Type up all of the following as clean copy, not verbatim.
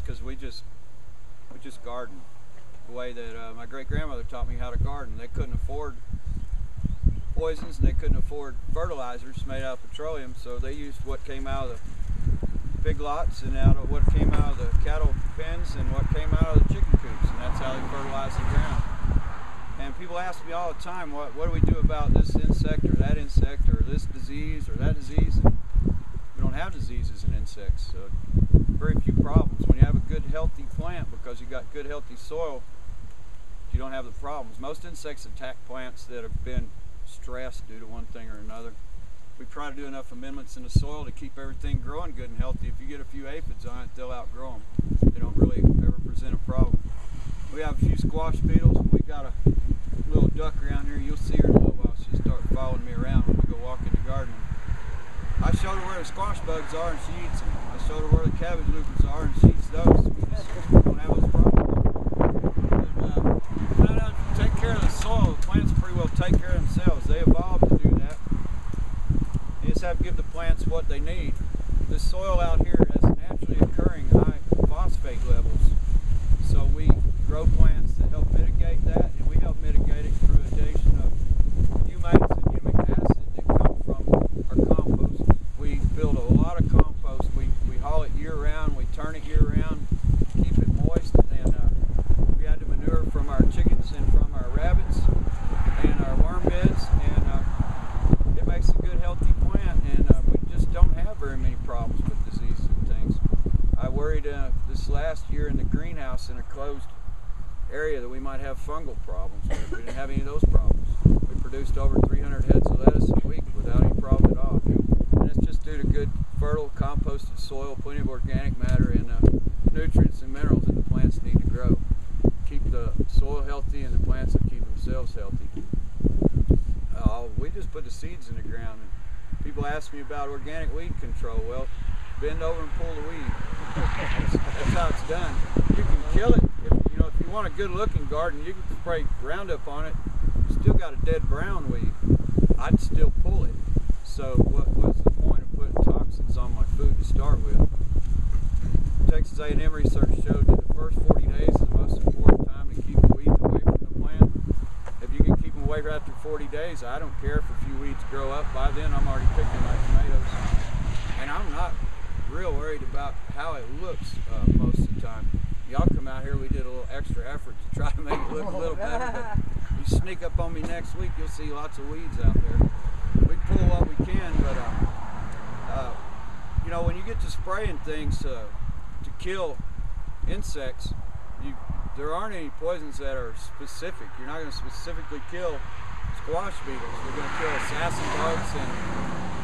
because we just garden the way that my great-grandmother taught me how to garden. They couldn't afford poisons and they couldn't afford fertilizers made out of petroleum, so they used what came out of the pig lots and out of what came out of the cattle pens and what came out of the chicken coops, and that's how they fertilized the ground. And people ask me all the time, what do we do about this insect or that insect or this disease or that disease? And we don't have diseases in insects, so very few problems. When you have a good healthy plant, because you got good healthy soil, you don't have the problems. Most insects attack plants that have been stressed due to one thing or another. We try to do enough amendments in the soil to keep everything growing good and healthy. If you get a few aphids on it, they'll outgrow them. They don't really ever present a problem. We have a few squash beetles. We got a little duck around here. You'll see her in a little while. She'll start following me around when we go walk in the garden. I showed her where the squash bugs are and she eats them. I showed her where the cabbage loopers are and she eats those. We don't have those problems. But, you know, take care of the soil. The plants pretty well take care of themselves. They evolved to do that. You just have to give the plants what they need. The soil out here has naturally occurring high phosphate levels. So we grow plants that help mitigate that, and we help mitigate it through addition of humates and humic acid that come from our compost. We build a lot of compost. We haul it year round, we turn it year round, keep it moist, and we add the manure from our chickens and from our rabbits and our worm beds, and it makes a good healthy plant, and we just don't have very many problems with diseases and things. I worried this last year in the greenhouse in a closed area that we might have fungal problems. We didn't have any of those problems. We produced over 300 heads of lettuce a week without any problem at all. And it's just due to good, fertile, composted soil, plenty of organic matter, and nutrients and minerals that the plants need to grow. Keep the soil healthy and the plants that keep themselves healthy. We just put the seeds in the ground. And people ask me about organic weed control. Well, bend over and pull the weed. That's how it's done. You can kill it. If you want a good looking garden, you can spray Roundup on it. You still got a dead brown weed. I'd still pull it. So what was the point of putting toxins on my food to start with? Texas A&M research showed that the first 40 days is the most important time to keep the weeds away from the plant. If you can keep them away after 40 days, I don't care if a few weeds grow up. By then I'm already picking my tomatoes. And I'm not real worried about how it looks most of the time. Y'all come out here, we did a little extra effort to try to make it look a little better, but you sneak up on me next week, you'll see lots of weeds out there. We pull what we can, but you know, when you get to spraying things to kill insects, there aren't any poisons that are specific. You're not going to specifically kill squash beetles. You're going to kill assassin bugs and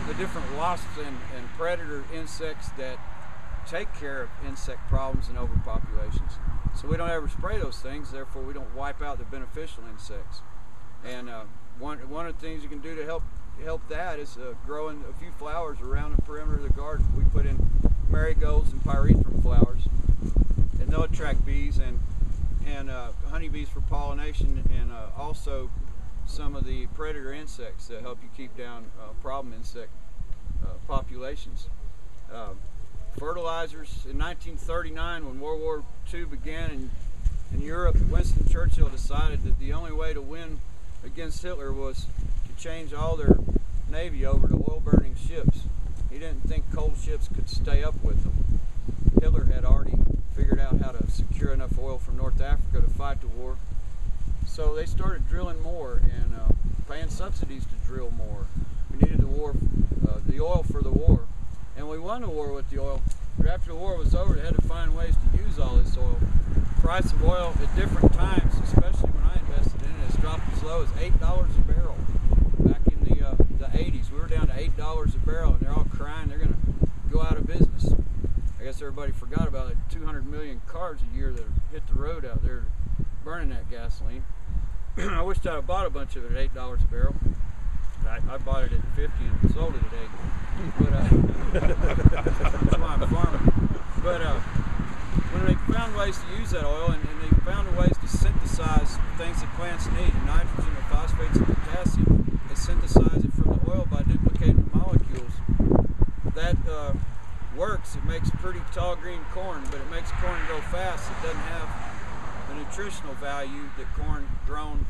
the different wasps and predator insects that take care of insect problems and overpopulations. So we don't ever spray those things, therefore we don't wipe out the beneficial insects. And one of the things you can do to help that is growing a few flowers around the perimeter of the garden. We put in marigolds and pyrethrum flowers, and they'll attract bees and honeybees for pollination, and also some of the predator insects that help you keep down problem insect populations. Fertilizers in 1939, when World War II began in Europe, Winston Churchill decided that the only way to win against Hitler was to change all their navy over to oil-burning ships. He didn't think coal ships could stay up with them. Hitler had already figured out how to secure enough oil from North Africa to fight the war. So they started drilling more and paying subsidies to drill more. We needed the oil for the war. And we won the war with the oil, but after the war was over, they had to find ways to use all this oil. The price of oil at different times, especially when I invested in it, has dropped as low as $8 a barrel. Back in the 80s, we were down to $8 a barrel, and they're all crying they're going to go out of business. I guess everybody forgot about it. 200 million cars a year that hit the road out there burning that gasoline. I wished I'd have bought a bunch of it at $8 a barrel. I bought it at 50 and sold it at 8. But that's why I'm farming. But when they found ways to use that oil, and they found ways to synthesize things that plants need, nitrogen, or phosphates, and potassium, they synthesize it from the oil by duplicating the molecules. That works. It makes pretty tall green corn, but it makes corn grow fast. It doesn't have the nutritional value that corn grown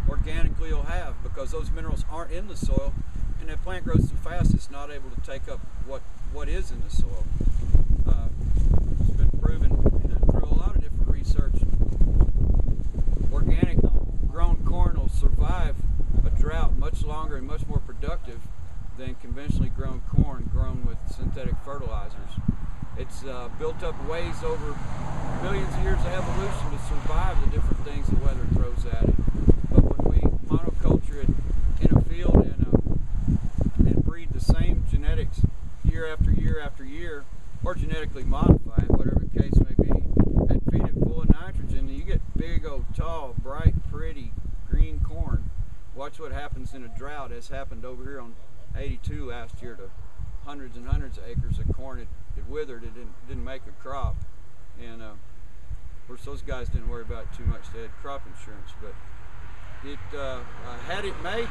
organically will have, because those minerals aren't in the soil, and that plant grows so fast it's not able to take up what is in the soil. It's been proven through a lot of different research. Organic grown corn will survive a drought much longer and much more productive than conventionally grown corn grown with synthetic fertilizers. It's built up ways over millions of years of evolution to survive the different things the weather throws at it. But when we monoculture it in a field and breed the same genetics year after year after year, or genetically modify it, whatever the case may be, and feed it full of nitrogen, you get big, old, tall, bright, pretty green corn. Watch what happens in a drought, as happened over here on 82 last year, to hundreds and hundreds of acres of corn. It withered. It didn't make a crop, and of course those guys didn't worry about it too much. They had crop insurance, but it had it made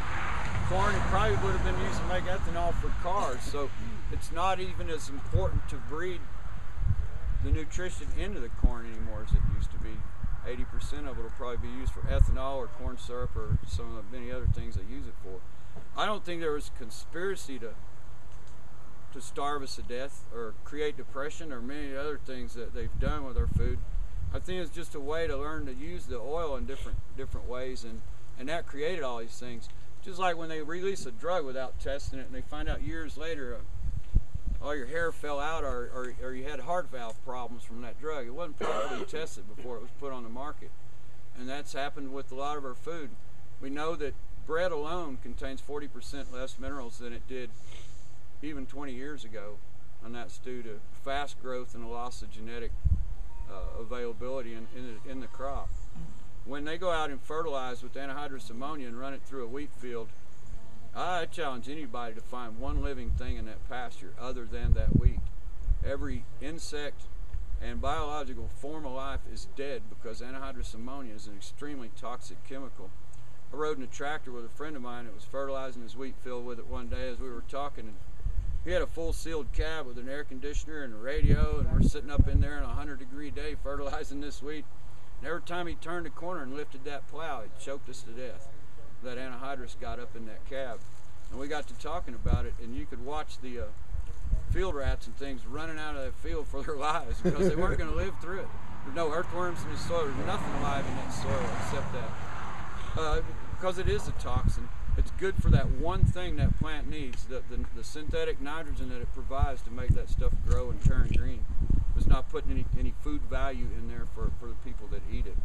corn, it probably would have been used to make ethanol for cars. So it's not even as important to breed the nutrition into the corn anymore as it used to be. 80% of it will probably be used for ethanol or corn syrup or some of the many other things they use it for. I don't think there was a conspiracy to starve us to death or create depression or many other things that they've done with our food. I think it's just a way to learn to use the oil in different ways, and that created all these things. Just like when they release a drug without testing it, and they find out years later all your hair fell out or you had heart valve problems from that drug. It wasn't properly tested before it was put on the market. And that's happened with a lot of our food. We know that bread alone contains 40% less minerals than it did even 20 years ago, and that's due to fast growth and a loss of genetic availability in the crop. When they go out and fertilize with anhydrous ammonia and run it through a wheat field, I challenge anybody to find one living thing in that pasture other than that wheat. Every insect and biological form of life is dead, because anhydrous ammonia is an extremely toxic chemical. I rode in a tractor with a friend of mine that was fertilizing his wheat field with it one day as we were talking, and he had a full sealed cab with an air conditioner and a radio, and we're sitting up in there in a 100-degree day fertilizing this wheat. And every time he turned the corner and lifted that plow, it choked us to death. That anhydrous got up in that cab. And we got to talking about it, and you could watch the field rats and things running out of that field for their lives, because they weren't going to live through it. There's no earthworms in the soil. There's nothing alive in that soil except that. Because it is a toxin. It's good for that one thing that plant needs, the synthetic nitrogen that it provides to make that stuff grow and turn green. It's not putting any food value in there for the people that eat it.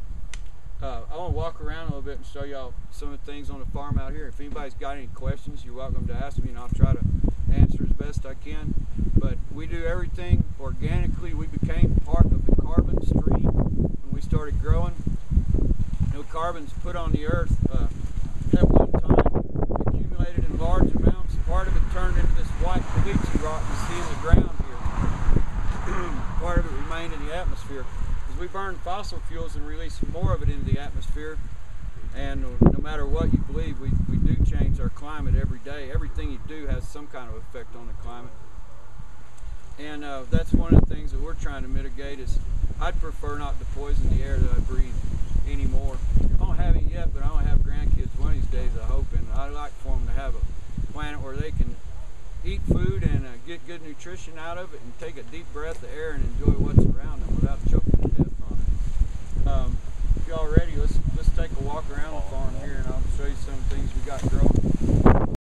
I want to walk around a little bit and show y'all some of the things on the farm out here. If anybody's got any questions, you're welcome to ask me, and I'll try to answer as best I can. But we do everything organically. We became part of the carbon stream when we started growing. You know, carbon's put on the earth at one time, accumulated in large amounts. Part of it turned into this white caliche rock you see in the ground here. Part of it remained in the atmosphere. As we burn fossil fuels and release more of it into the atmosphere, and no matter what you believe, we do change our climate every day. Everything you do has some kind of effect on the climate. And that's one of the things that we're trying to mitigate. Is I'd prefer not to poison the air that I breathe anymore. I don't have it yet, but I want to have grandkids one of these days, I hope, and I'd like for them to have a planet where they can eat food and get good nutrition out of it, and take a deep breath of air and enjoy what's around them without choking to death on it. If y'all ready, let's take a walk around the farm here, and I'll show you some things we got growing.